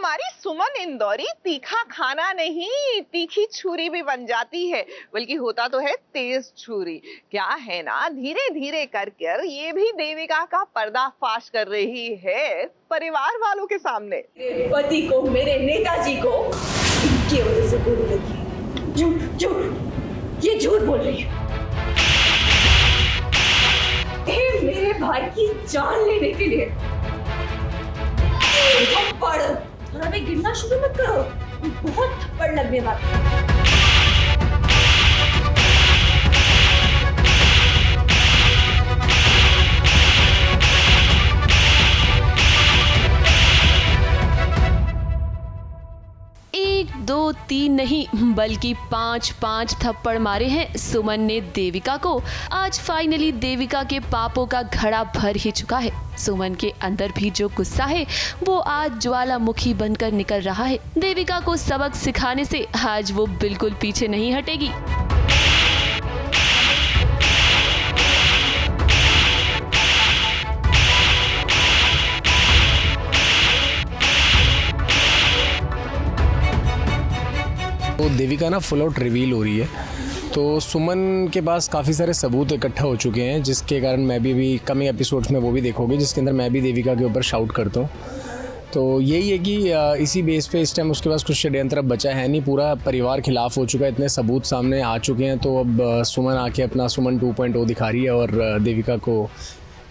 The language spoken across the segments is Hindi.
हमारी सुमन इंदौरी तीखा खाना नहीं, तीखी छुरी भी बन जाती है, बल्कि होता तो है तेज छुरी। क्या है ना, धीरे धीरे कर ये भी देविका का पर्दाफाश कर रही है परिवार वालों के सामने। मेरे पति को, मेरे नेताजी को इनकी वजह से गोली लगी। झूठ झूठ, ये झूठ बोल रही है। मेरे भाई की जान लेने के लिए थप्पड़, थोड़ा भी गिरना शुरू मत करो, बहुत थप्पड़ लगने वाला। एक दो तीन नहीं बल्कि 5 थप्पड़ मारे हैं सुमन ने देविका को। आज फाइनली देविका के पापों का घड़ा भर ही चुका है। सुमन के अंदर भी जो गुस्सा है वो आज ज्वालामुखी बनकर निकल रहा है। देविका को सबक सिखाने से आज वो बिल्कुल पीछे नहीं हटेगी। तो देविका ना फुल आउट रिवील हो रही है, तो सुमन के पास काफ़ी सारे सबूत इकट्ठा हो चुके हैं, जिसके कारण मैं भी अभी कमिंग एपिसोड्स में वो भी देखोगे, जिसके अंदर मैं भी देविका के ऊपर शाउट करता हूँ। तो यही है कि इसी बेस पे इस टाइम उसके पास कुछ षड्यंत्र बचा है नहीं, पूरा परिवार खिलाफ हो चुका है, इतने सबूत सामने आ चुके हैं। तो अब सुमन आके अपना सुमन 2.0 दिखा रही है और देविका को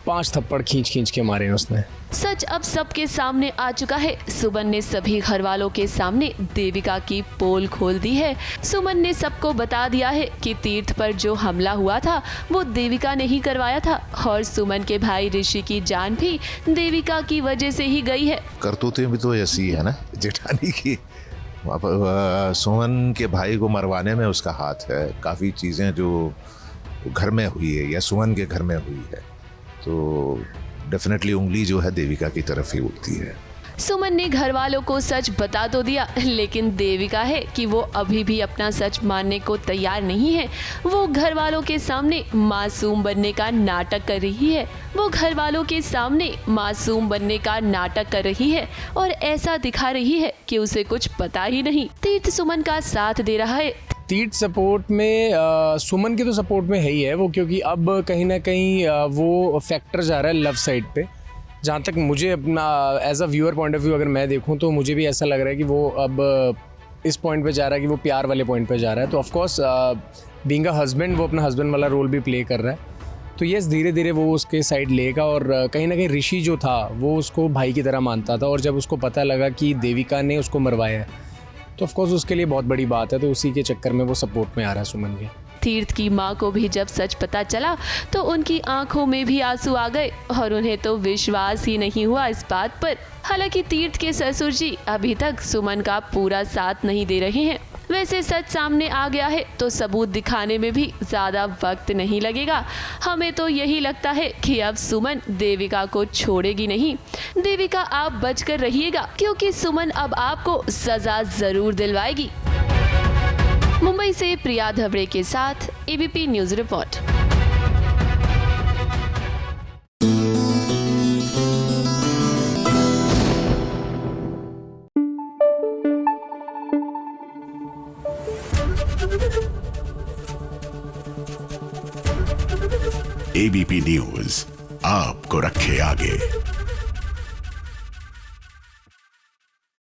5 थप्पड़ खींच के मारे हैं उसने। सच अब सबके सामने आ चुका है। सुमन ने सभी घर वालों के सामने देविका की पोल खोल दी है। सुमन ने सबको बता दिया है कि तीर्थ पर जो हमला हुआ था वो देविका ने ही करवाया था और सुमन के भाई ऋषि की जान भी देविका की वजह से ही गई है। करतूतें भी तो ऐसी है ना जेठानी की। सुमन के भाई को मरवाने में उसका हाथ है। काफ़ी चीज़ें जो घर में हुई है या सुमन के घर में हुई है, तो डेफिनेटली उंगली जो है देविका की तरफ ही उठती है। सुमन ने घर वालों को सच बता तो दिया, लेकिन देविका है कि वो अभी भी अपना सच मानने को तैयार नहीं है। वो घर वालों के सामने मासूम बनने का नाटक कर रही है। वो घर वालों के सामने मासूम बनने का नाटक कर रही है और ऐसा दिखा रही है कि उसे कुछ पता ही नहीं। तीर्थ सुमन का साथ दे रहा है। तीर्थ सपोर्ट में सुमन के तो सपोर्ट में है ही है वो, क्योंकि अब कहीं ना कहीं वो फैक्टर जा रहा है लव साइड पे। जहाँ तक मुझे अपना as a viewer point of view अगर मैं देखूँ तो मुझे भी ऐसा लग रहा है कि वो अब इस पॉइंट पे जा रहा है कि वो प्यार वाले पॉइंट पे जा रहा है। तो ऑफकोर्स बीइंग अ हस्बैंड वो अपना हस्बैंड वाला रोल भी प्ले कर रहा है। तो यस, धीरे धीरे वो उसके साइड लेगा और कहीं ना कहीं ऋषि जो था वो उसको भाई की तरह मानता था, और जब उसको पता लगा कि देविका ने उसको मरवाया है तो ऑफकोर्स उसके लिए बहुत बड़ी बात है। तो उसी के चक्कर में वो सपोर्ट में आ रहा है सुमन के। तीर्थ की माँ को भी जब सच पता चला तो उनकी आंखों में भी आंसू आ गए और उन्हें तो विश्वास ही नहीं हुआ इस बात पर। हालांकि तीर्थ के ससुर जी अभी तक सुमन का पूरा साथ नहीं दे रहे हैं। वैसे सच सामने आ गया है तो सबूत दिखाने में भी ज्यादा वक्त नहीं लगेगा। हमें तो यही लगता है कि अब सुमन देविका को छोड़ेगी नहीं। देविका आप बचकर रहिएगा, क्योंकि सुमन अब आपको सजा जरूर दिलवाएगी। मुंबई से प्रिया धवड़े के साथ ABP news report. ABP news आपको रखे आगे।